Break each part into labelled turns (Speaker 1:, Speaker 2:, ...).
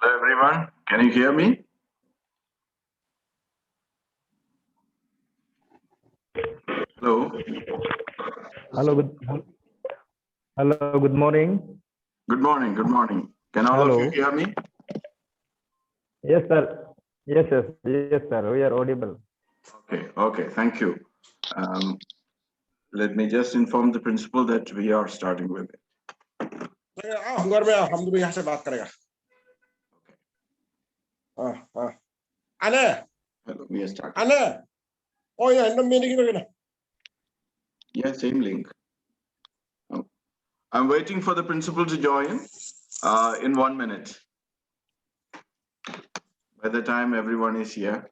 Speaker 1: Hello, everyone. Can you hear me? Hello.
Speaker 2: Hello, hello, good morning.
Speaker 1: Good morning. Good morning. Can all of you
Speaker 2: Hello.
Speaker 1: hear me?
Speaker 2: Yes, sir. Yes, sir. We are audible.
Speaker 1: Okay. Okay. Thank you. Let me just inform the principal that we are starting with it.
Speaker 3: हम तो यहाँ से बात करेगा Anna
Speaker 1: Hello. We are starting.
Speaker 3: Anna oh yeah no meeting
Speaker 1: Yeah, same link. Oh. I'm waiting for the principal to join in 1 minute. By the time everyone is here.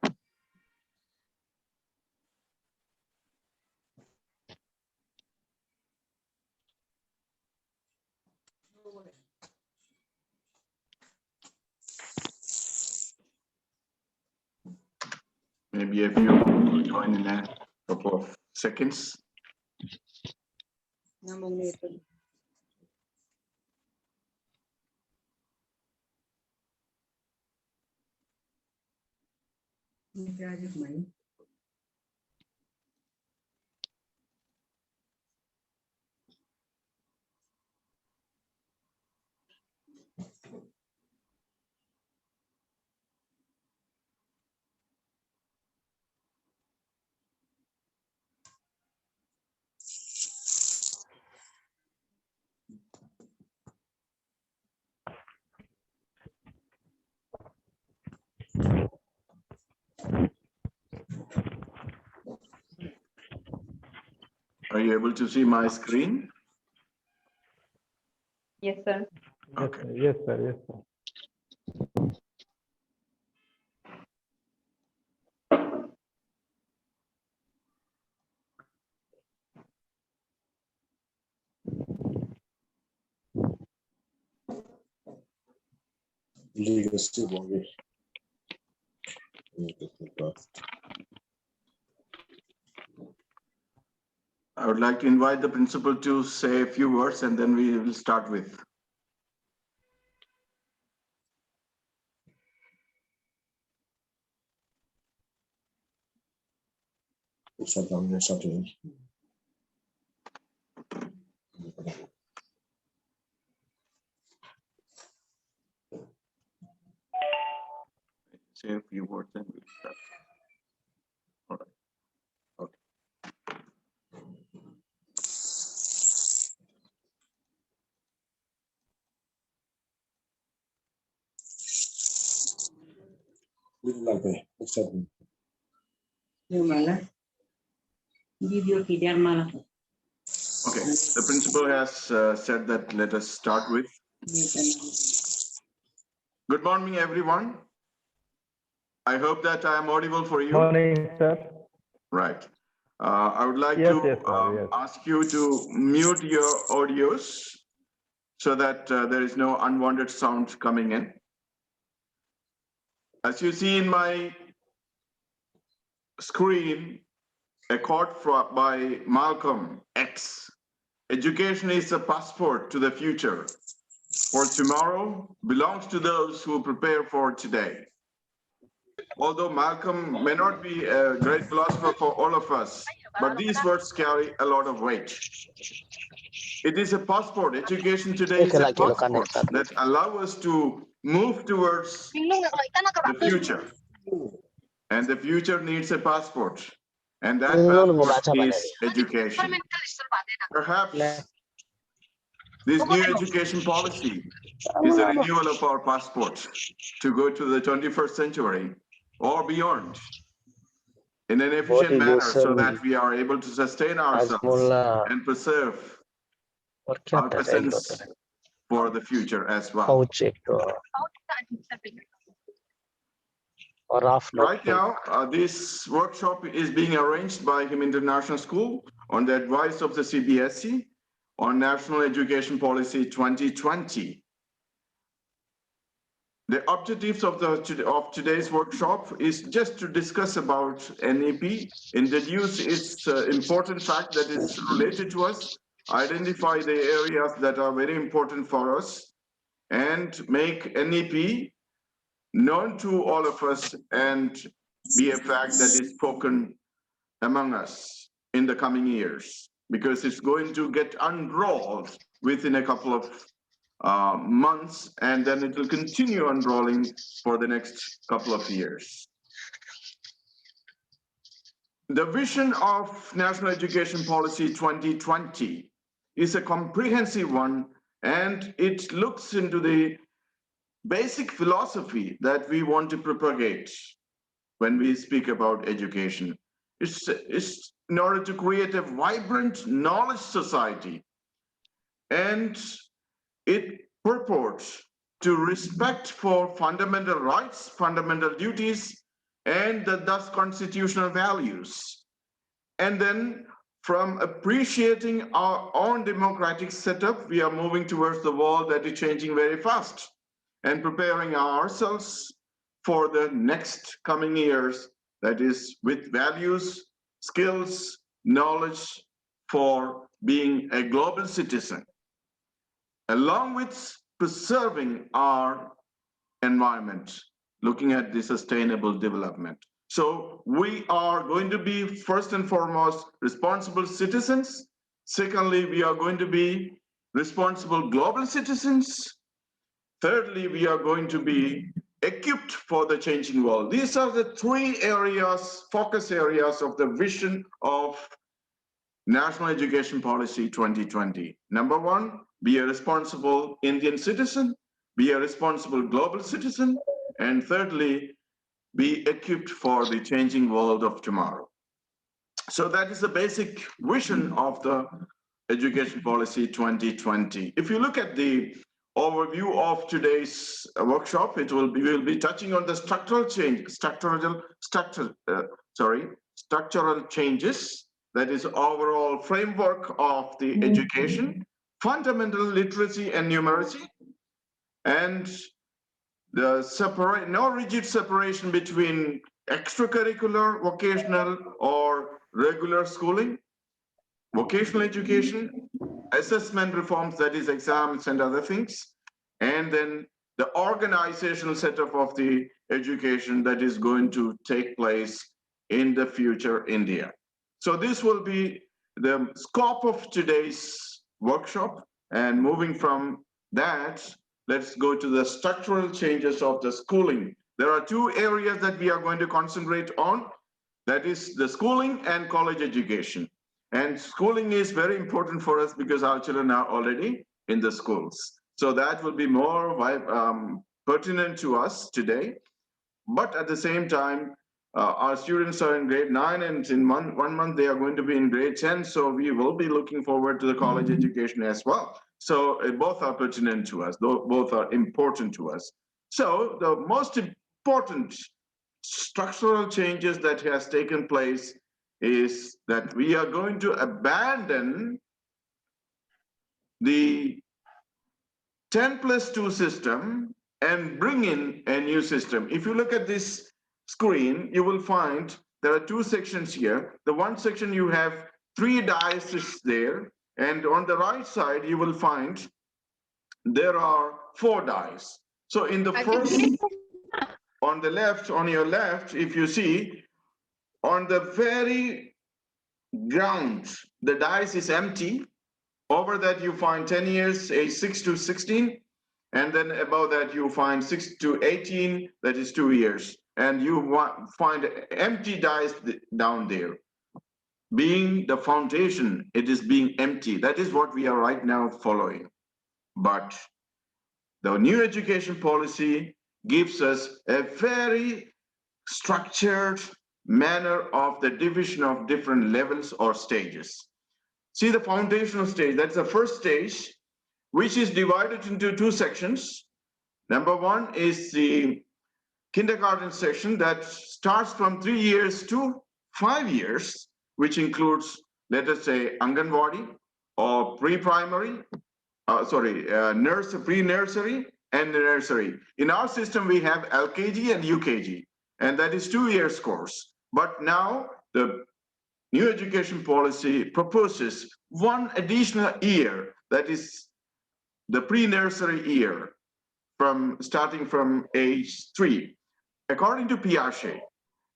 Speaker 1: Maybe a few will join in a couple of seconds. Are you able to see my screen?
Speaker 4: Yes, sir.
Speaker 1: Okay.
Speaker 2: Yes, sir. Yes, sir.
Speaker 1: I would like to invite the principal to say a few words and then we will start with. Say a few words and we'll start. All right. Okay. Okay, the principal has said that let us start with. Good morning, everyone. I hope that I am audible for you.
Speaker 2: Morning, sir.
Speaker 1: Right. I would like
Speaker 2: Yes,
Speaker 1: to
Speaker 2: yes, sir. Yes.
Speaker 1: ask you to mute your audios so that there is no unwanted sound coming in. As you see in my screen, a quote by Malcolm X. Education is a passport to the future. For tomorrow belongs to those who prepare for today. Although Malcolm may not be a great philosopher for all of us, but these words carry a lot of weight. It is a passport. Education today is a passport that allows us to move towards the future. And the future needs a passport. And that passport is education. Perhaps this new education policy is a renewal of our passport to go to the 21st century or beyond in an efficient manner so that we are able to sustain ourselves and preserve our presence for the future as well. Right now, this workshop is being arranged by Him International School on the advice of the CBSE on National Education Policy 2020. The objectives of today's workshop is just to discuss about NEP, introduce its important fact that is related to us, identify the areas that are very important for us, and make NEP known to all of us and be a fact that is spoken among us in the coming years, because it's going to get unrolled within a couple of months, and then it will continue unrolling for the next couple of years. The vision of National Education Policy 2020 is a comprehensive one, and it looks into the basic philosophy that we want to propagate when we speak about education. It's in order to create a vibrant knowledge society, and it purports to respect for fundamental rights, fundamental duties, and thus constitutional values. And then from appreciating our own democratic setup, we are moving towards the world that is changing very fast, and preparing ourselves for the next coming years, that is with values, skills, knowledge for being a global citizen, along with preserving our environment, looking at the sustainable development. So we are going to be, first and foremost, responsible citizens. Secondly, we are going to be responsible global citizens. Thirdly, we are going to be equipped for the changing world. These are the three areas, focus areas of the vision of National Education Policy 2020. Number one, be a responsible Indian citizen, be a responsible global citizen, and thirdly, be equipped for the changing world of tomorrow. So that is the basic vision of the Education Policy 2020. If you look at the overview of today's workshop, we'll be touching on the structural changes, that is overall framework of the education, fundamental literacy and numeracy, and the no rigid separation between extracurricular, vocational, or regular schooling, vocational education, assessment reforms, that is exams and other things, and then the organizational setup of the education that is going to take place in the future India. So this will be the scope of today's workshop, and moving from that, let's go to the structural changes of the schooling. There are two areas that we are going to concentrate on, that is the schooling and college education. And schooling is very important for us because our children are already in the schools. So that will be more pertinent to us today. But at the same time, our students are in grade 9, and in one month they are going to be in grade 10. So we will be looking forward to the college education as well. So both are pertinent to us, both are important to us. So the most important structural changes that has taken place is that we are going to abandon the 10+2 system and bring in a new system. If you look at this screen, you will find there are two sections here. The one section, you have 3 dice there, and on the right side you will find there are 4 dice. So in the first, on the left, on your left, if you see, on the very ground, the dice is empty. Over that you find 10 years, age 6 to 16, and then above that you find 6 to 18, that is 2 years. And you find empty dice down there. Being the foundation, it is being empty. That is what we are right now following. But the new education policy gives us a very structured manner of the division of different levels or stages. See the foundational stage, that's the first stage, which is divided into 2 sections. Number 1 is the kindergarten section that starts from 3 years to 5 years, which includes, let us say, Anganwadi or pre-primary, pre-nursery and the nursery. In our system, we have LKG and UKG, and that is 2 years course. But now the new education policy proposes 1 additional year, that is the pre-nursery year, starting from age 3. According to Piaget,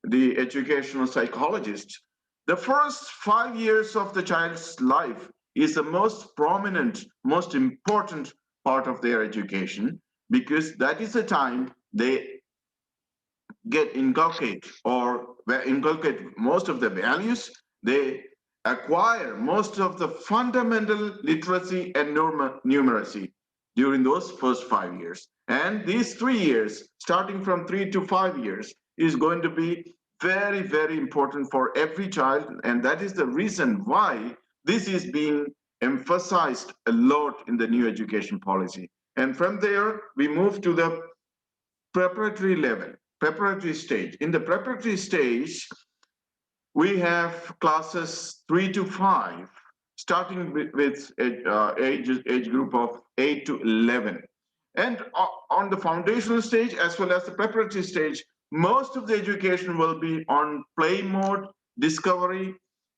Speaker 1: the educational psychologist, the first 5 years of the child's life is the most prominent, most important part of their education, because that is the time they get inculcate most of the values. They acquire most of the fundamental literacy and numeracy during those first 5 years. And these 3 years, starting from 3 to 5 years, is going to be very, very important for every child. And that is the reason why this is being emphasized a lot in the new education policy. And from there, we move to the preparatory level, preparatory stage. In the preparatory stage, we have classes 3 to 5, starting with age group of 8 to 11. And on the foundational stage, as well as the preparatory stage, most of the education will be on play mode, discovery,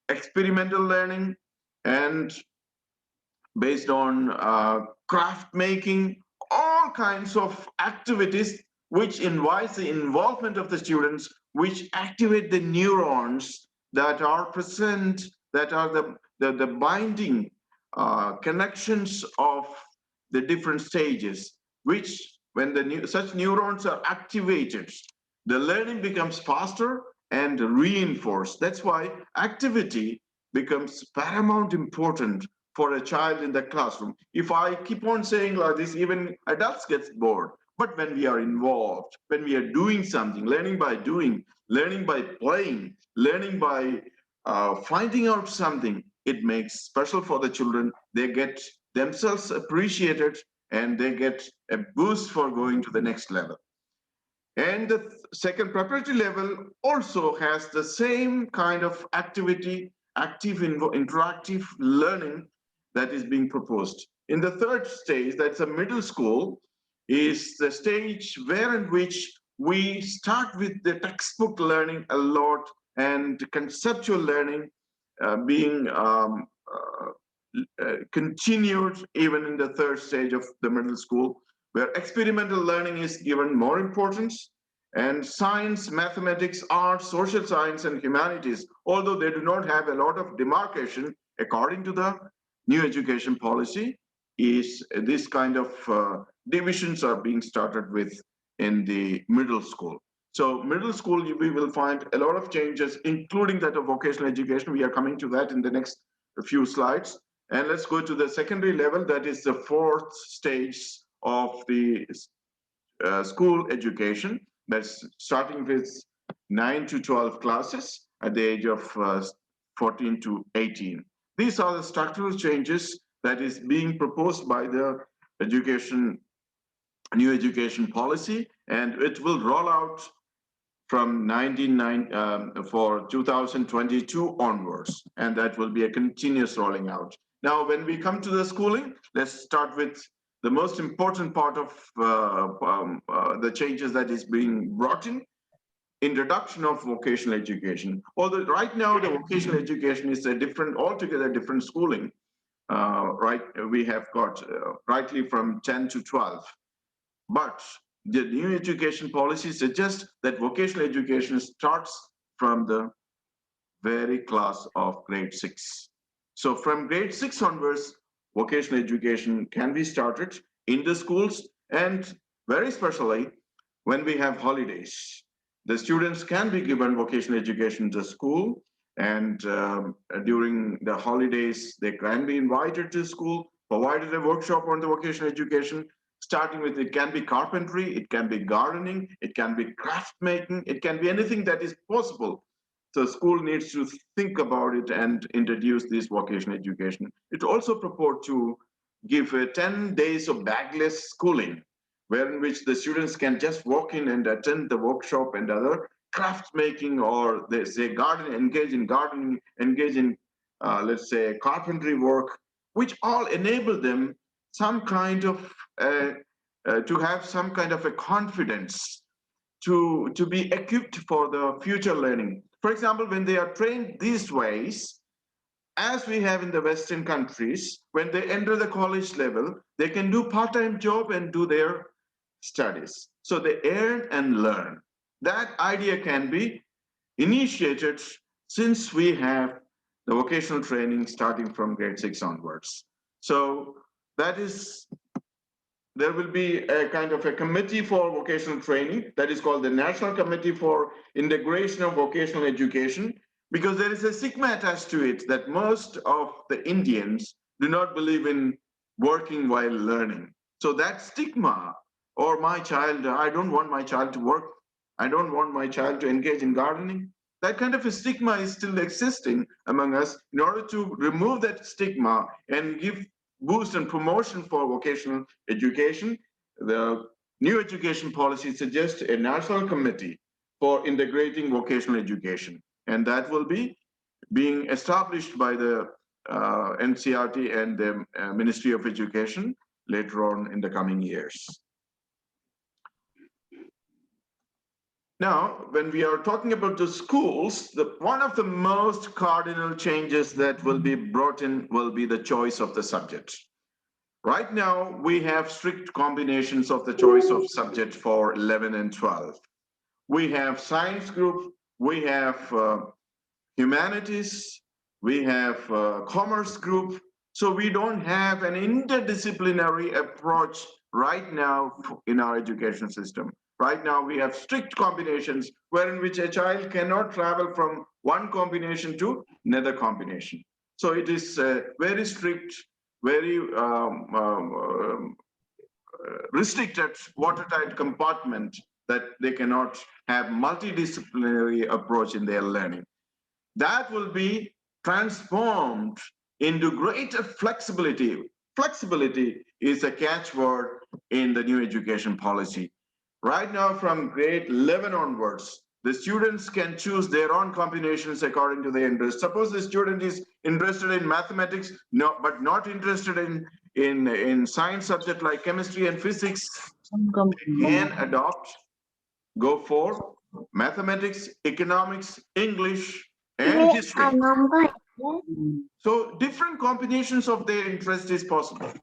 Speaker 1: experimental learning, and based on craft making, all kinds of activities which invites the involvement of the students, which activate the neurons that are present, that are the binding connections of the different stages, which when such neurons are activated, the learning becomes faster and reinforced. That's why activity becomes paramount important for a child in the classroom. If I keep on saying like this, even adults get bored. But when we are involved, when we are doing something, learning by doing, learning by playing, learning by finding out something, it makes special for the children. They get themselves appreciated and they get a boost for going to the next level. And the second preparatory level also has the same kind of activity, active interactive learning that is being proposed. In the third stage, that's a middle school, is the stage where in which we start with the textbook learning a lot and conceptual learning being continued even in the third stage of the middle school, where experimental learning is given more importance, and science, mathematics, art, social science, and humanities, although they do not have a lot of demarcation, according to the new education policy, is this kind of divisions are being started with in the middle school. So middle school, we will find a lot of changes, including that of vocational education. We are coming to that in the next few slides. And let's go to the secondary level. That is the fourth stage of the school education. That's starting with 9 to 12 classes at the age of 14 to 18. These are the structural changes that is being proposed by the new education policy, and it will roll out from 2022 onwards, and that will be a continuous rolling out. Now, when we come to the schooling, let's start with the most important part of the changes that is being brought in, introduction of vocational education. Although right now the vocational education is a altogether different schooling. Right, we have got rightly from 10 to 12, but the new education policy suggests that vocational education starts from the very class of grade 6. So from grade 6 onwards, vocational education can be started in the schools, and very especially when we have holidays. The students can be given vocational education to school, and during the holidays, they can be invited to school, provided a workshop on the vocational education, starting with it can be carpentry, it can be gardening, it can be craft making, it can be anything that is possible. So school needs to think about it and introduce this vocational education. It also purports to give 10 days of bagless schooling, where in which the students can just walk in and attend the workshop and other craft making, or they say engage in gardening, engage in, let's say, carpentry work, which all enable them some kind of, to have some kind of a confidence to be equipped for the future learning. For example, when they are trained these ways, as we have in the Western countries, when they enter the college level, they can do part-time job and do their studies. So they earn and learn. That idea can be initiated since we have the vocational training starting from grade 6 onwards. So that is, there will be a kind of a committee for vocational training that is called the National Committee for Integration of Vocational Education, because there is a stigma attached to it that most of the Indians do not believe in working while learning. So that stigma, or my child, I don't want my child to work, I don't want my child to engage in gardening, that kind of a stigma is still existing among us. In order to remove that stigma and give boost and promotion for vocational education, the new education policy suggests a national committee for integrating vocational education. And that will be being established by the NCRT and the Ministry of Education later on in the coming years. Now, when we are talking about the schools, one of the most cardinal changes that will be brought in will be the choice of the subject. Right now, we have strict combinations of the choice of subject for 11 and 12. We have science group, we have humanities, we have commerce group. So we don't have an interdisciplinary approach right now in our education system. Right now, we have strict combinations wherein which a child cannot travel from one combination to another combination. So it is very strict, very restricted, watertight compartment that they cannot have multidisciplinary approach in their learning. That will be transformed into greater flexibility. Flexibility is a catchword in the new education policy. Right now, from grade 11 onwards, the students can choose their own combinations according to their interest. Suppose the student is interested in mathematics, no, but not interested in science subject like chemistry and physics, they can adopt, go for mathematics, economics, English, and history. So different combinations of their interest is possible.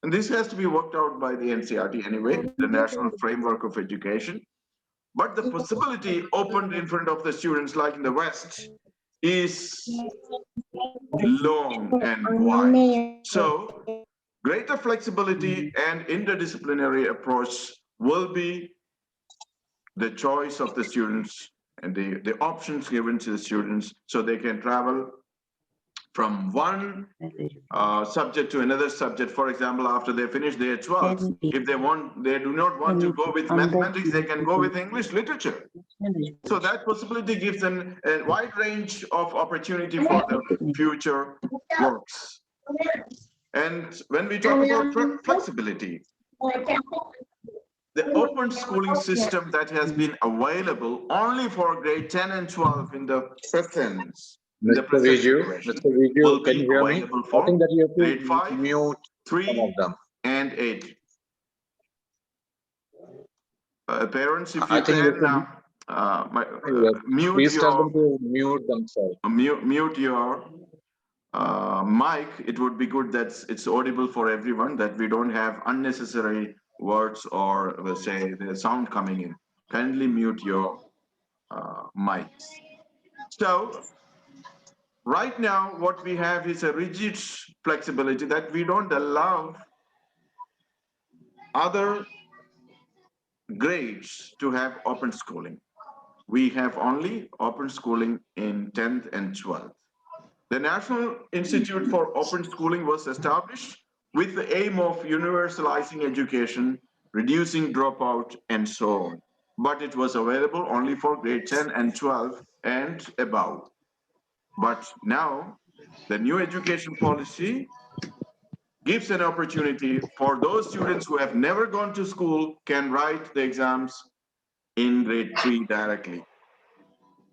Speaker 1: And this has to be worked out by the NCRT anyway, the National Framework of Education. But the possibility opened in front of the students, like in the West, is long and wide. So greater flexibility and interdisciplinary approach will be the choice of the students and the options given to the students so they can travel from one subject to another subject. For example, after they finish their 12th, if they do not want to go with mathematics, they can go with English literature. So that possibility gives them a wide range of opportunity for the future works. And when we talk about flexibility, the open schooling system that has been available only for grade 10 and 12 in the present
Speaker 4: Mr.
Speaker 1: will
Speaker 4: can
Speaker 1: be
Speaker 4: you hear me?
Speaker 1: available
Speaker 4: I
Speaker 1: for
Speaker 4: think that you have
Speaker 1: grade
Speaker 4: to
Speaker 1: 5,
Speaker 4: mute
Speaker 1: 3,
Speaker 4: some of them.
Speaker 1: and 8. Parents, if
Speaker 4: I
Speaker 1: you
Speaker 4: think you
Speaker 1: can
Speaker 4: can
Speaker 1: mute
Speaker 4: please tell
Speaker 1: your
Speaker 4: them to mute themselves.
Speaker 1: mute your mic, it would be good that it's audible for everyone, that we don't have unnecessary words or let's say the sound coming in. Kindly mute your mics. So right now, what we have is a rigid flexibility that we don't allow other grades to have open schooling. We have only open schooling in 10th and 12th. The National Institute for Open Schooling was established with the aim of universalizing education, reducing dropout, and so on. But it was available only for grade 10 and 12 and above. But now, the new education policy gives an opportunity for those students who have never gone to school can write the exams in grade 3 directly.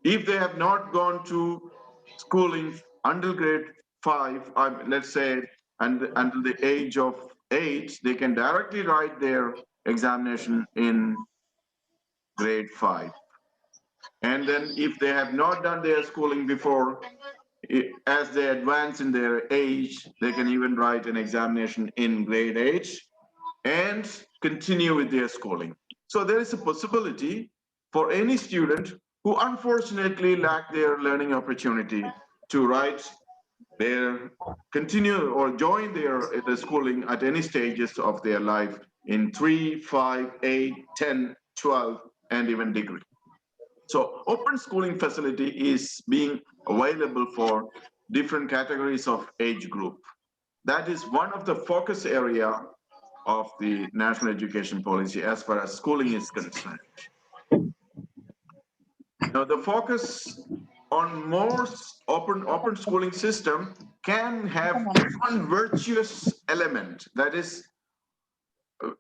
Speaker 1: If they have not gone to schooling until grade 5, let's say, and until the age of 8, they can directly write their examination in grade 5. And then if they have not done their schooling before, as they advance in their age, they can even write an examination in grade 8 and continue with their schooling. So there is a possibility for any student who unfortunately lack their learning opportunity to write their continue or join their schooling at any stages of their life in 3, 5, 8, 10, 12, and even degree. So open schooling facility is being available for different categories of age group. That is one of the focus area of the national education policy as far as schooling is concerned. Now, the focus on more open schooling system can have one virtuous element. That is,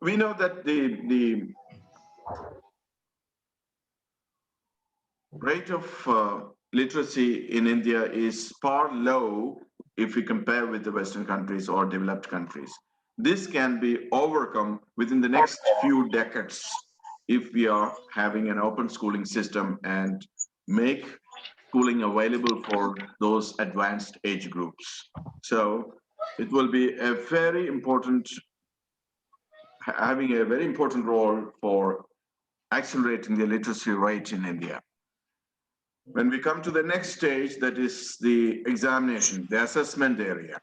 Speaker 1: we know that the rate of literacy in India is far low if we compare with the Western countries or developed countries. This can be overcome within the next few decades if we are having an open schooling system and make schooling available for those advanced age groups. So it will be a very important, having a very important role for accelerating the literacy rate in India. When we come to the next stage, that is the examination, the assessment area.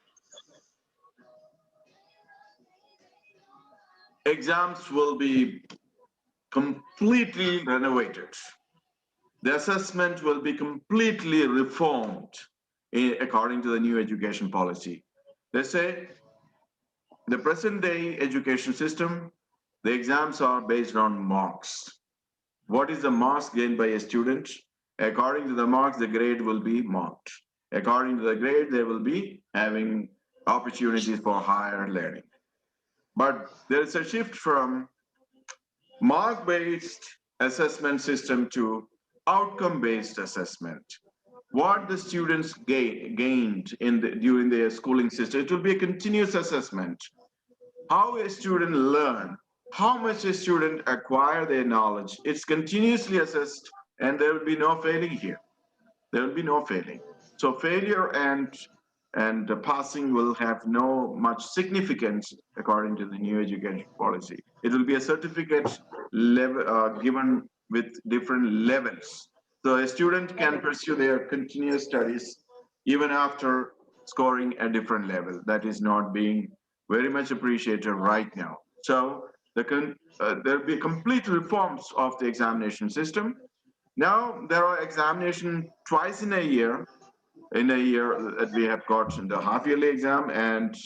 Speaker 1: Exams will be completely renovated. The assessment will be completely reformed according to the new education policy. Let's say the present day education system, the exams are based on marks. What is the marks gained by a student? According to the marks, the grade will be marked. According to the grade, they will be having opportunities for higher learning. But there is a shift from mark-based assessment system to outcome-based assessment. What the students gained during their schooling system, it will be a continuous assessment. How a student learn, how much a student acquire their knowledge, it's continuously assessed, and there will be no failing here. There will be no failing. So failure and passing will have no much significance according to the new education policy. It will be a certificate level given with different levels. So a student can pursue their continuous studies even after scoring a different level. That is not being very much appreciated right now. So there will be complete reforms of the examination system. Now there are examinations twice in a year that we have got the half-yearly exam and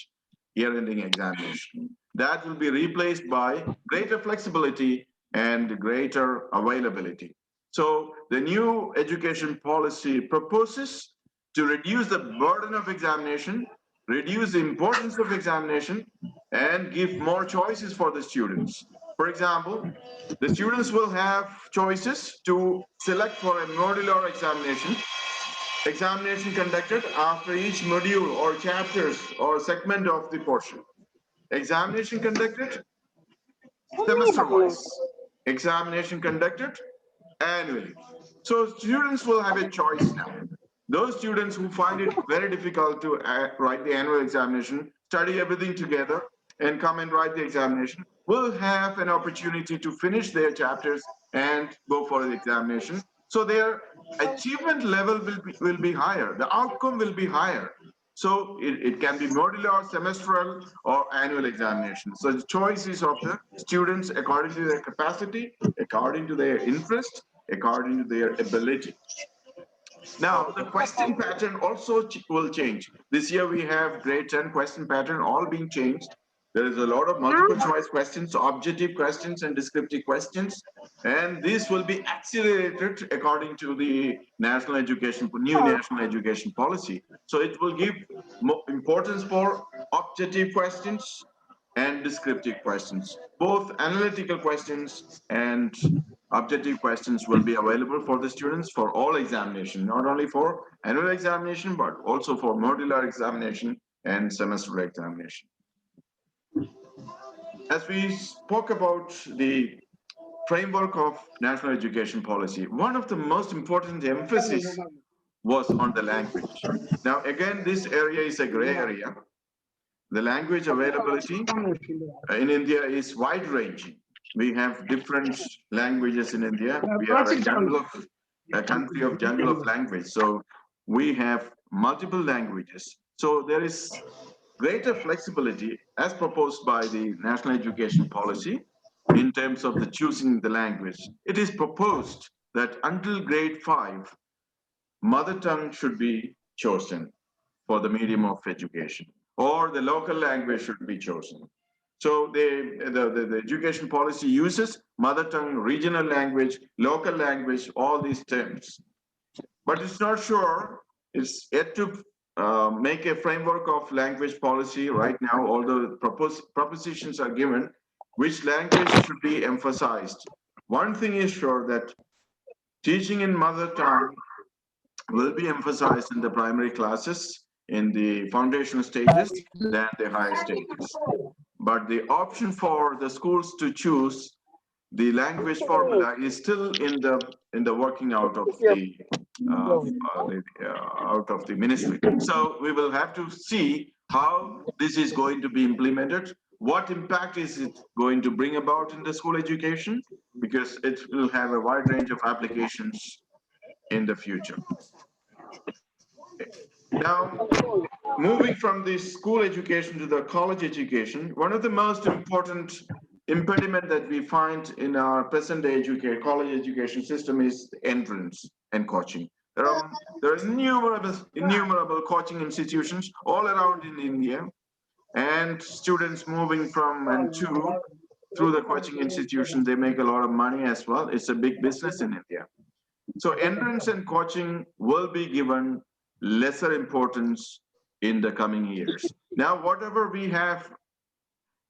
Speaker 1: year-ending examination. That will be replaced by greater flexibility and greater availability. So the new education policy proposes to reduce the burden of examination, reduce the importance of examination, and give more choices for the students. For example, the students will have choices to select for a modular examination conducted after each module or chapters or segment of the portion. Examination conducted semester-wise. Examination conducted annually. So students will have a choice now. Those students who find it very difficult to write the annual examination, study everything together, and come and write the examination, will have an opportunity to finish their chapters and go for the examination. So their achievement level will be higher. The outcome will be higher. So it can be modular, semestral, or annual examination. So the choice is of the students according to their capacity, according to their interest, according to their ability. Now, the question pattern also will change. This year we have grade 10 question pattern all being changed. There is a lot of multiple choice questions, objective questions, and descriptive questions. And this will be accelerated according to the new national education policy. So it will give more importance for objective questions and descriptive questions. Both analytical questions and objective questions will be available for the students for all examination, not only for annual examination, but also for modular examination and semester examination. As we spoke about the framework of national education policy, one of the most important emphasis was on the language. Now, again, this area is a gray area. The language availability in India is wide-ranging. we have different languages in India. We are a country of jungle of language. So we have multiple languages. So there is greater flexibility as proposed by the National Education Policy in terms of the choosing the language. It is proposed that until grade 5, mother tongue should be chosen for the medium of education, or the local language should be chosen. So the education policy uses mother tongue, regional language, local language, all these terms. But it's not sure, it's yet to make a framework of language policy right now, although propositions are given, which language should be emphasized. One thing is sure, that teaching in mother tongue will be emphasized in the primary classes in the foundational stages than the higher stages. But the option for the schools to choose the language formula is still in the working out of the out of the ministry. So we will have to see how this is going to be implemented. What impact is it going to bring about in the school education? Because it will have a wide range of applications in the future. Now, moving from the school education to the college education, one of the most important impediment that we find in our present day college education system is entrance and coaching. There are innumerable coaching institutions all around in India, and students moving from and to through the coaching institution, they make a lot of money as well. It's a big business in India. So entrance and coaching will be given lesser importance in the coming years. Now, whatever we have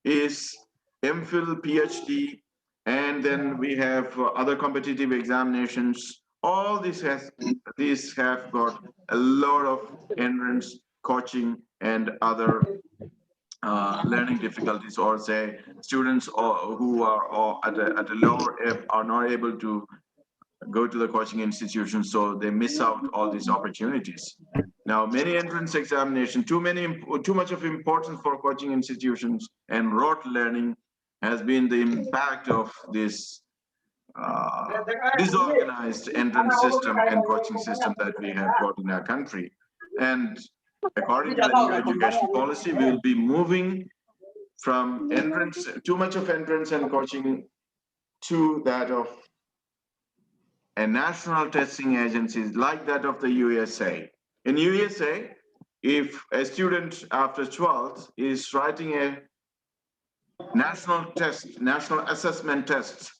Speaker 1: is MPhil, PhD, and then we have other competitive examinations. All these have got a lot of entrance, coaching, and other learning difficulties, or say students who are at a lower are not able to go to the coaching institution, so they miss out all these opportunities. Now, many entrance examination, too much of importance for coaching institutions and rote learning has been the impact of this disorganized entrance system and coaching system that we have got in our country. And according to the new education policy, we will be moving from entrance, too much of entrance and coaching, to that of a national testing agency like that of the USA. In USA, if a student after 12th is writing a national test, national assessment test,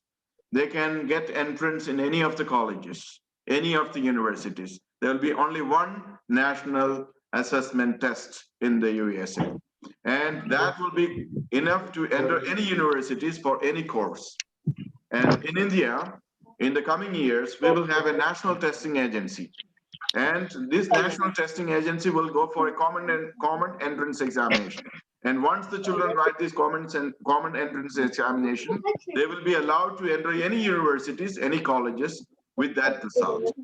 Speaker 1: they can get entrance in any of the colleges, any of the universities. There will be only one national assessment test in the USA. And that will be enough to enter any universities for any course. And in India, in the coming years, we will have a national testing agency. And this national testing agency will go for a common entrance examination. And once the children write this common entrance examination, they will be allowed to enter any universities, any colleges with that result.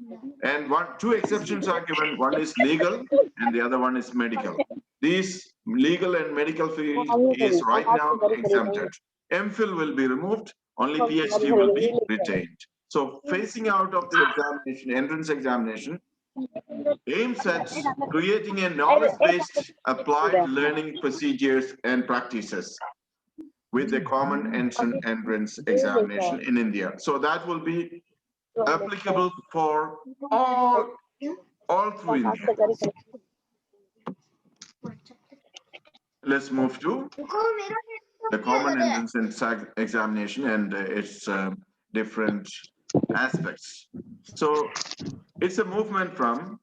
Speaker 1: And two exceptions are given. One is legal and the other one is medical. These legal and medical field is right now exempted. MPhil will be removed, only PhD will be retained. So phasing out of the examination, entrance examination, aims at creating a knowledge-based applied learning procedures and practices with the common entrance examination in India. So that will be applicable for all through India. Let's move to the common entrance examination and its different aspects. So it's a movement from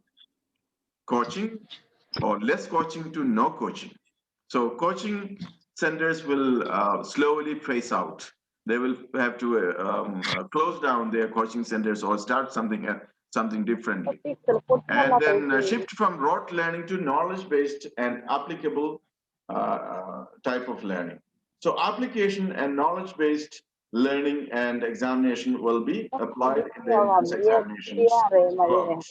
Speaker 1: coaching or less coaching to no coaching. So coaching centers will slowly phase out. They will have to close down their coaching centers or start something differently. And then shift from rote learning to knowledge-based and applicable type of learning. So application and knowledge-based learning and examination will be applied in the entrance examinations throughout.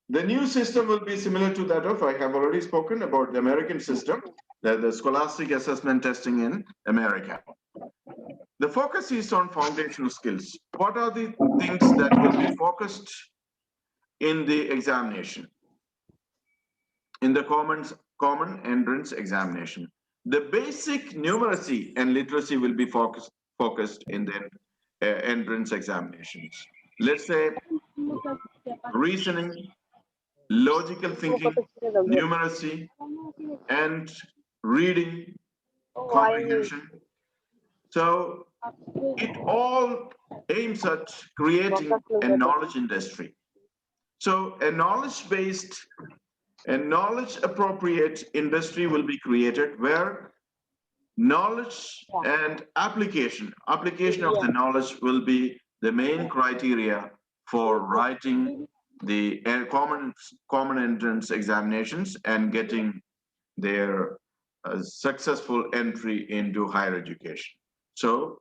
Speaker 1: The new system will be similar to that of, I have already spoken about the American system, the scholastic assessment testing in America. The focus is on foundational skills. What are the things that will be focused in the examination, in the common entrance examination? The basic numeracy and literacy will be focused in the entrance examinations. Let's say reasoning, logical thinking, numeracy, and reading comprehension. So it all aims at creating a knowledge industry. So a knowledge-based and knowledge-appropriate industry will be created where knowledge and application of the knowledge will be the main criteria for writing the common entrance examinations and getting their successful entry into higher education. So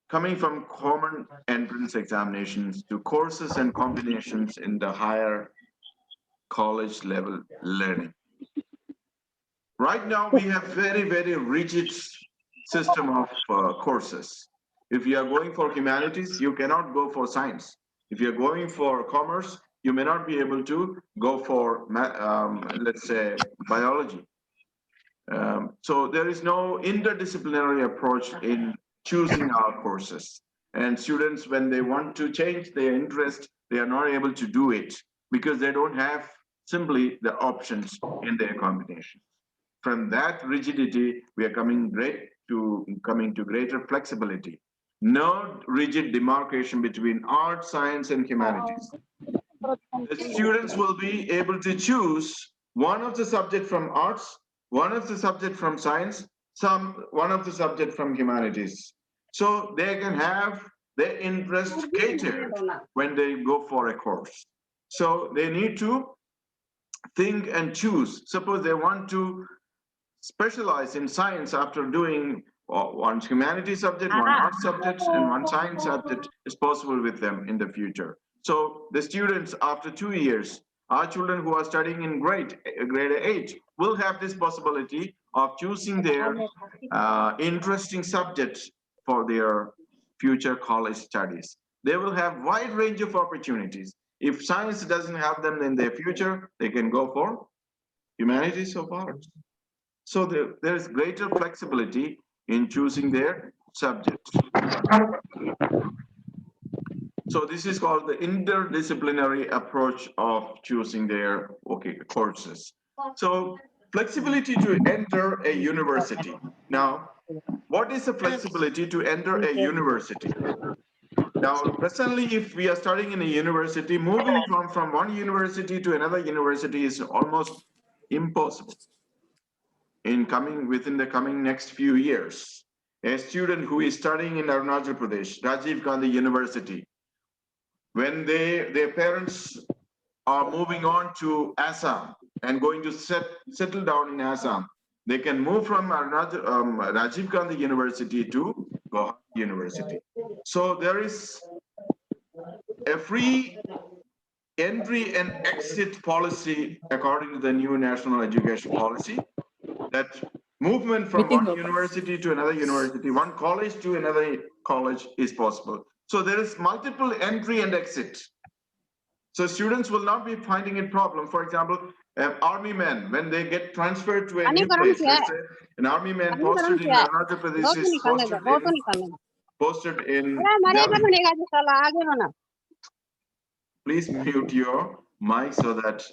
Speaker 1: coming from common entrance examinations to courses and combinations in the higher college level learning. Right now, we have very, very rigid system of courses. If you are going for humanities, you cannot go for science. If you're going for commerce, you may not be able to go for, let's say, biology. So there is no interdisciplinary approach in choosing our courses. And students, when they want to change their interest, they are not able to do it because they don't have simply the options in their combination. From that rigidity, we are coming to greater flexibility. No rigid demarcation between art, science, and humanities. The students will be able to choose one of the subject from arts, one of the subject from science, one of the subject from humanities. So they can have their interest catered when they go for a course. So they need to think and choose. Suppose they want to specialize in science after doing one humanities subject, one art subject, and one science subject is possible with them in the future. So the students after 2 years, our children who are studying in grade 8 will have this possibility of choosing their interesting subjects for their future college studies. They will have wide range of opportunities. If science doesn't have them in their future, they can go for humanities or arts. So there is greater flexibility in choosing their subject. So this is called the interdisciplinary approach of choosing their courses. So flexibility to enter a university. Now, what is the flexibility to enter a university? Now, presently, if we are studying in a university, moving from one university to another university is almost impossible within the coming next few years. A student who is studying in Arunachal Pradesh, Rajiv Gandhi University, when their parents are moving on to Assam and going to settle down in Assam, they can move from Rajiv Gandhi University to Guwahati University. So there is a free entry and exit policy according to the new national education policy, that movement from one university to another university, one college to another college is possible. So there is multiple entry and exit. So students will not be finding it problem. For example, army men, when they get transferred to a new place, let's say an army man posted in Arunachal Pradesh is posted in Delhi. Please mute your mic so that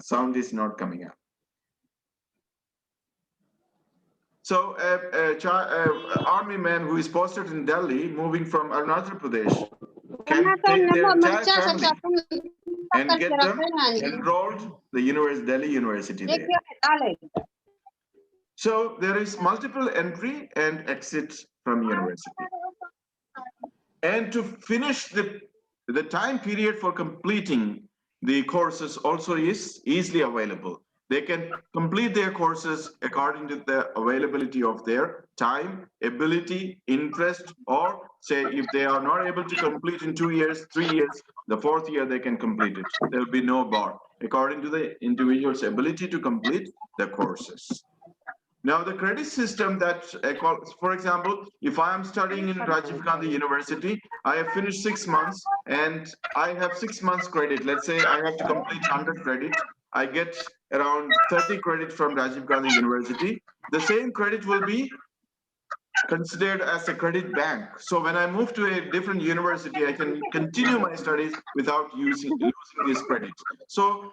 Speaker 1: sound is not coming out. So army man who is posted in Delhi, moving from Arunachal Pradesh, can take their entire family and get them enrolled the Delhi University there. So there is multiple entry and exit from university. And to finish the time period for completing the courses also is easily available. They can complete their courses according to the availability of their time, ability, interest, or say if they are not able to complete in 2 years, 3 years, the 4th year they can complete it. There will be no bar according to the individual's ability to complete the courses. Now, the credit system that, for example, if I am studying in Rajiv Gandhi University, I have finished 6 months and I have 6 months credit. Let's say I have to complete 100 credit. I get around 30 credit from Rajiv Gandhi University. The same credit will be considered as a credit bank. So when I move to a different university, I can continue my studies without losing this credit. So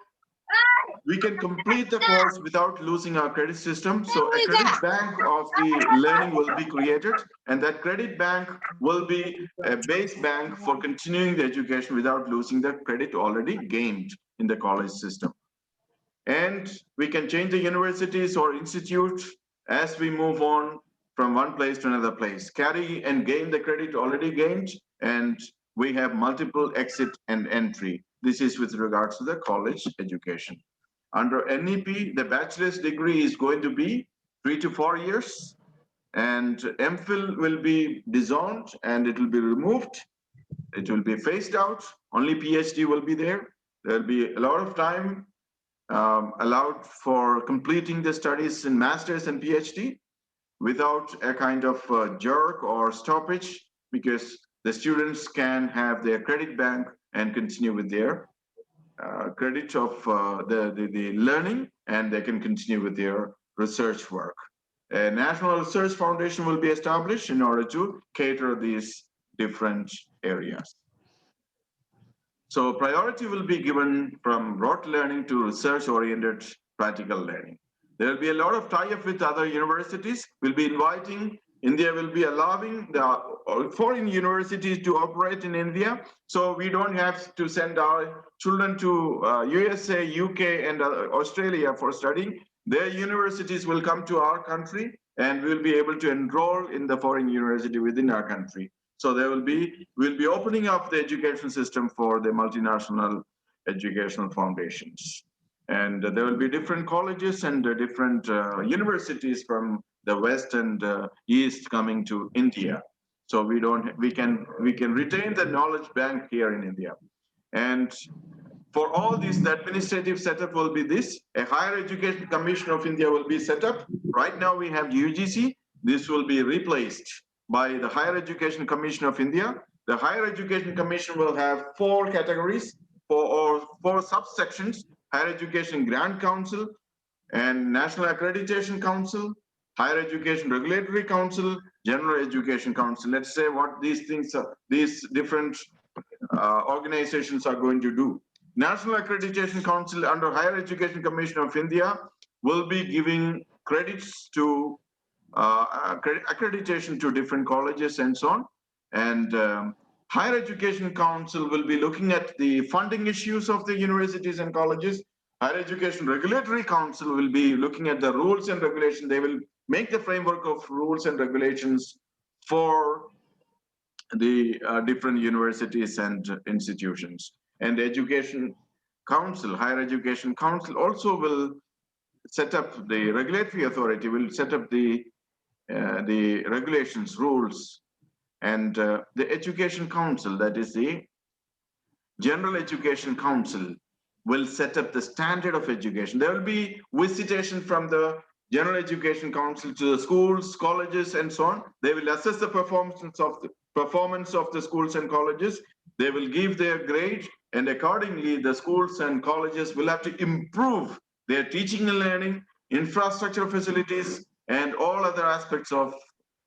Speaker 1: we can complete the course without losing our credit system. So a credit bank of the learning will be created, and that credit bank will be a base bank for continuing the education without losing the credit already gained in the college system. And we can change the universities or institute as we move on from one place to another place, carry and gain the credit already gained, and we have multiple exit and entry. This is with regards to the college education. Under NEP, the bachelor's degree is going to be 3 to 4 years, and MPhil will be disowned and it will be removed. It will be phased out. Only PhD will be there. There will be a lot of time allowed for completing the studies in master's and PhD without a kind of jerk or stoppage, because the students can have their credit bank and continue with their credit of the learning, and they can continue with their research work. A national research foundation will be established in order to cater these different areas. So priority will be given from rote learning to research-oriented practical learning. There will be a lot of tie-up with other universities. We'll be inviting, India will be allowing the foreign universities to operate in India. So we don't have to send our children to USA, UK, and Australia for studying. Their universities will come to our country and we'll be able to enroll in the foreign university within our country. So we'll be opening up the education system for the multinational educational foundations. And there will be different colleges and different universities from the West and East coming to India. So we can retain the knowledge bank here in India. And for all these, the administrative setup will be this. A Higher Education Commission of India will be set up. Right now we have UGC. This will be replaced by the Higher Education Commission of India. The Higher Education Commission will have 4 categories or 4 subsections: Higher Education Grant Council and National Accreditation Council, Higher Education Regulatory Council, General Education Council. Let's say what these things are, these different organizations are going to do. National Accreditation Council under Higher Education Commission of India will be giving credits to accreditation to different colleges and so on. And Higher Education Council will be looking at the funding issues of the universities and colleges. Higher Education Regulatory Council will be looking at the rules and regulations. They will make the framework of rules and regulations for the different universities and institutions. And the Education Council, Higher Education Council also will set up, the regulatory authority will set up the regulations, rules, and the Education Council, that is the General Education Council, will set up the standard of education. There will be visitation from the General Education Council to the schools, colleges, and so on. They will assess the performance of the schools and colleges. They will give their grade, and accordingly, the schools and colleges will have to improve their teaching and learning, infrastructure facilities, and all other aspects of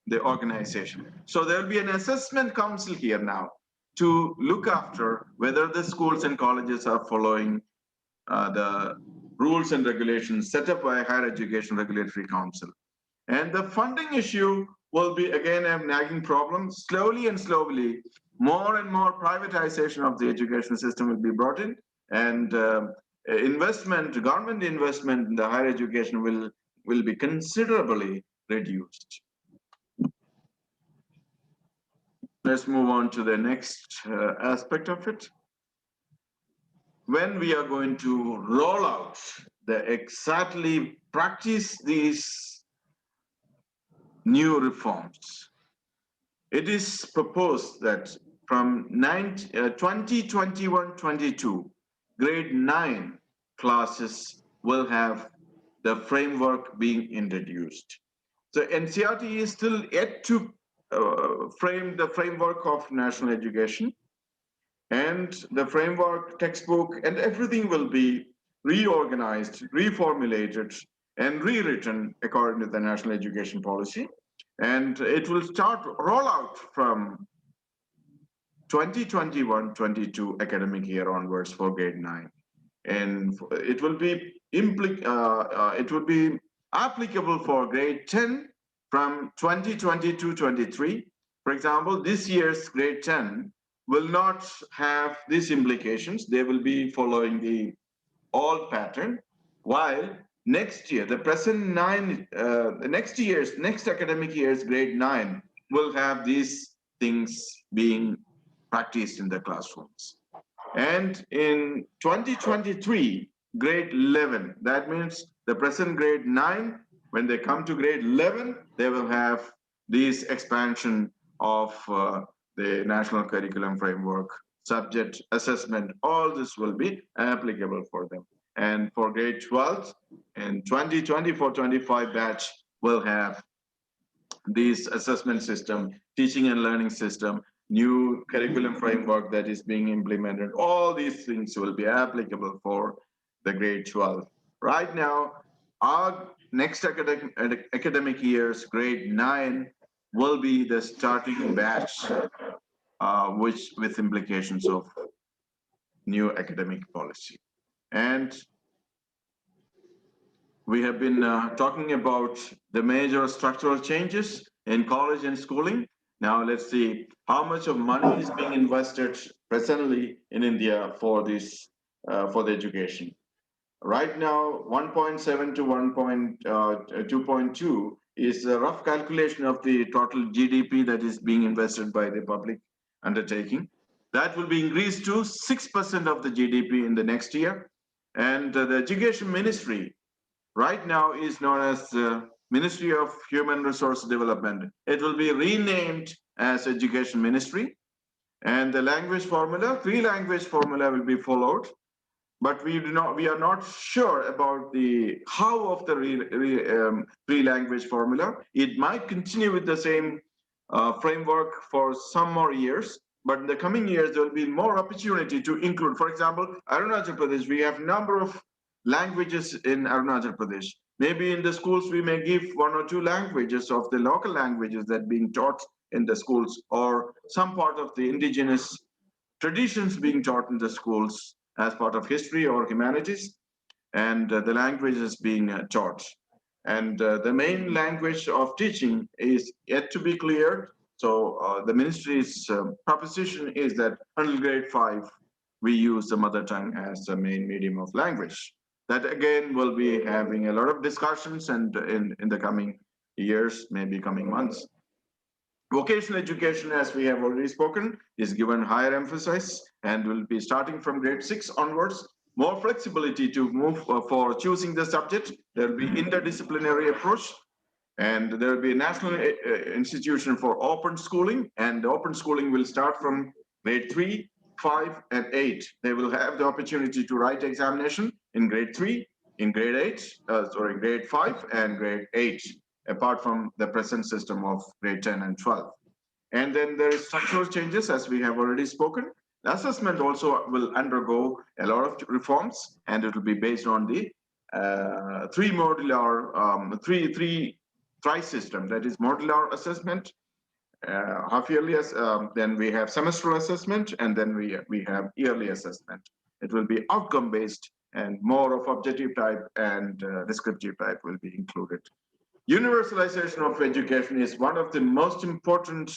Speaker 1: the organization. So there will be an assessment council here now to look after whether the schools and colleges are following the rules and regulations set up by Higher Education Regulatory Council. And the funding issue will be again a nagging problem. Slowly and slowly, more and more privatization of the education system will be brought in, and government investment in the higher education will be considerably reduced. Let's move on to the next aspect of it. When we are going to roll out exactly practice these new reforms, it is proposed that from 2021-22, grade 9 classes will have the framework being introduced. So NCERT is still yet to frame the framework of national education, and the framework, textbook, and everything will be reorganized, reformulated, and rewritten according to the national education policy. And it will start rollout from 2021-22 academic year onwards for grade 9. And it will be applicable for grade 10 from 2022-23. For example, this year's grade 10 will not have these implications. They will be following the old pattern, while next year, the present 9, next academic year's grade 9 will have these things being practiced in the classrooms. And in 2023, grade 11, that means the present grade 9, when they come to grade 11, they will have this expansion of the national curriculum framework, subject assessment, all this will be applicable for them. And for grade 12, and 2024-25 batch will have this assessment system, teaching and learning system, new curriculum framework that is being implemented. All these things will be applicable for the grade 12. Right now, our next academic year's grade 9 will be the starting batch, which with implications of new academic policy. And we have been talking about the major structural changes in college and schooling. Now let's see how much of money is being invested presently in India for this, for the education. Right now, 1.7 to 2.2 is a rough calculation of the total GDP that is being invested by the public undertaking. That will be increased to 6% of the GDP in the next year. And the Education Ministry right now is known as the Ministry of Human Resource Development. It will be renamed as Education Ministry. And the language formula, 3-language formula will be followed. But we are not sure about the how of the 3-language formula. It might continue with the same framework for some more years, but in the coming years, there will be more opportunity to include, for example, Arunachal Pradesh, we have number of languages in Arunachal Pradesh. Maybe in the schools, we may give 1 or 2 languages of the local languages that being taught in the schools, or some part of the indigenous traditions being taught in the schools as part of history or humanities, and the language is being taught. And the main language of teaching is yet to be cleared. So the ministry's proposition is that until grade 5, we use the mother tongue as the main medium of language. That again will be having a lot of discussions and in the coming years, maybe coming months. Vocational education, as we have already spoken, is given higher emphasis and will be starting from grade 6 onwards. More flexibility to move for choosing the subject. There will be interdisciplinary approach, and there will be a national institution for open schooling, and the open schooling will start from grade 3, 5, and 8. They will have the opportunity to write examination in grade 3, in grade 8, grade 5, and grade 8, apart from the present system of grade 10 and 12. And then there is structural changes, as we have already spoken. The assessment also will undergo a lot of reforms, and it will be based on the tri system. That is modular assessment, half yearly, then we have semestral assessment, and then we have yearly assessment. It will be outcome based, and more of objective type and descriptive type will be included. Universalization of education is one of the most important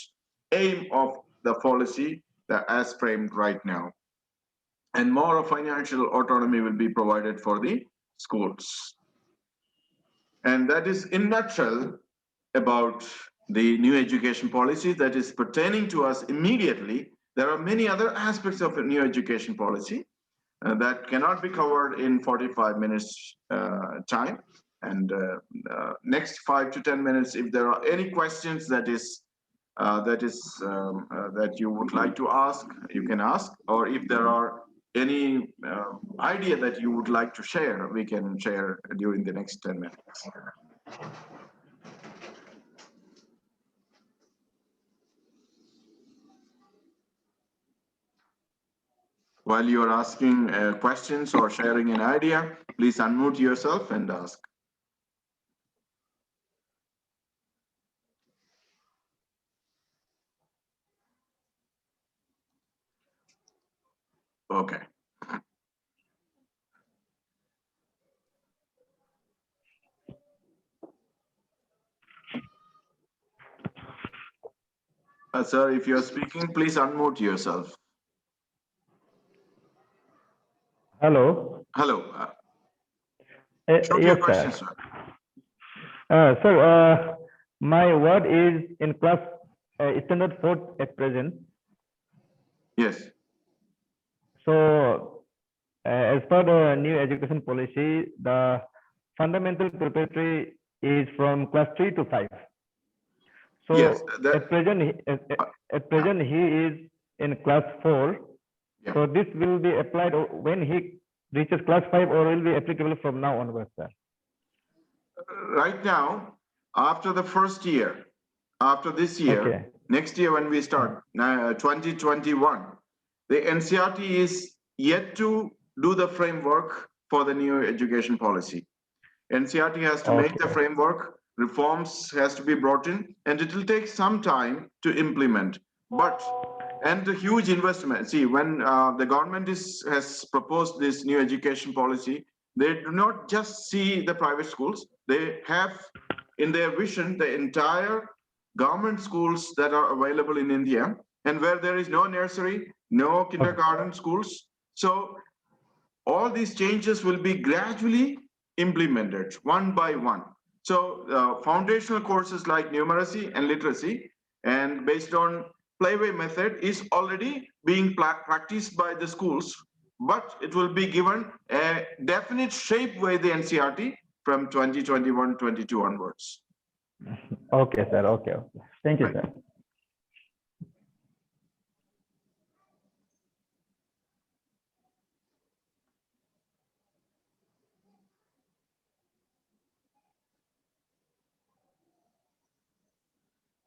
Speaker 1: aim of the policy that as framed right now. And more of financial autonomy will be provided for the schools. And that is in a nutshell about the new education policy that is pertaining to us immediately. There are many other aspects of a new education policy that cannot be covered in 45 minutes time. And next 5 to 10 minutes, if there are any questions that you would like to ask, you can ask. Or if there are any idea that you would like to share, we can share during the next 10 minutes. While you are asking questions or sharing an idea, please unmute yourself and ask. Okay. Sir, if you're speaking, please unmute yourself.
Speaker 2: Hello.
Speaker 1: Hello. Shoot
Speaker 2: Yes,
Speaker 1: your question, sir.
Speaker 2: So my word is in class standard 4 at present.
Speaker 1: Yes.
Speaker 2: So as per the new education policy, the fundamental preparatory is from class 3 to 5. So
Speaker 1: Yes,
Speaker 2: at present he is in class 4.
Speaker 1: Yeah.
Speaker 2: So this will be applied when he reaches class 5, or will be applicable from now onwards, sir?
Speaker 1: Right now, after the first year, after this year,
Speaker 2: Okay.
Speaker 1: next year when we start, 2021, the NCERT is yet to do the framework for the new education policy. NCERT has to make the framework, reforms has to be brought in, and it will take some time to implement. And a huge investment. See, when the government has proposed this new education policy, they do not just see the private schools. They have in their vision the entire government schools that are available in India, and where there is no nursery, no kindergarten schools. So all these changes will be gradually implemented one by one. So foundational courses like numeracy and literacy, and based on playway method, is already being practiced by the schools, but it will be given a definite shape by the NCERT from 2021-22 onwards.
Speaker 2: Okay, sir. Okay. Thank you, sir.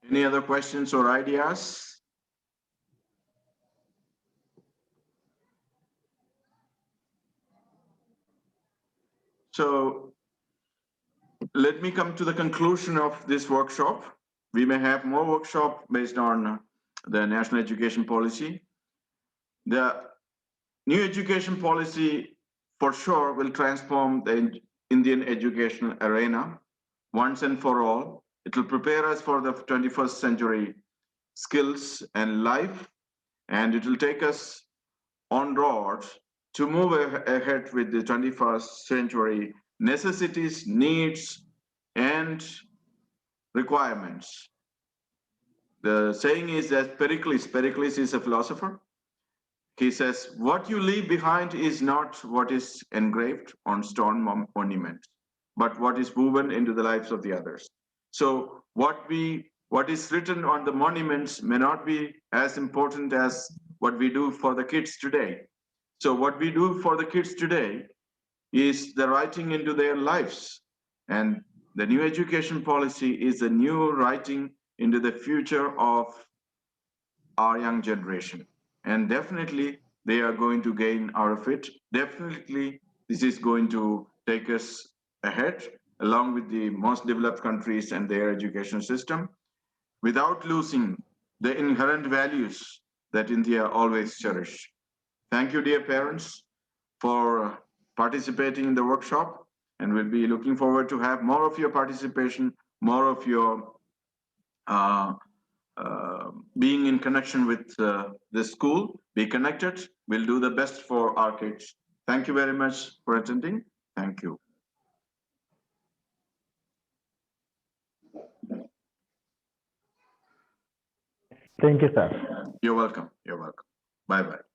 Speaker 1: Any other questions or ideas? So let me come to the conclusion of this workshop. We may have more workshop based on the national education policy. The new education policy for sure will transform the Indian educational arena once and for all. It will prepare us for the 21st century skills and life, and it will take us on road to move ahead with the 21st century necessities, needs, and requirements. The saying is that Pericles is a philosopher. He says, what you leave behind is not what is engraved on stone monuments, but what is woven into the lives of the others. So what is written on the monuments may not be as important as what we do for the kids today. So what we do for the kids today is the writing into their lives. And the new education policy is a new writing into the future of our young generation. And definitely they are going to gain out of it. Definitely this is going to take us ahead along with the most developed countries and their education system, without losing the inherent values that India always cherished. Thank you, dear parents, for participating in the workshop, and we'll be looking forward to have more of your participation, more of your being in connection with the school. Be connected. We'll do the best for our kids. Thank you very much for attending. Thank you.
Speaker 2: Thank you, sir.
Speaker 1: You're welcome. You're welcome. Bye-bye.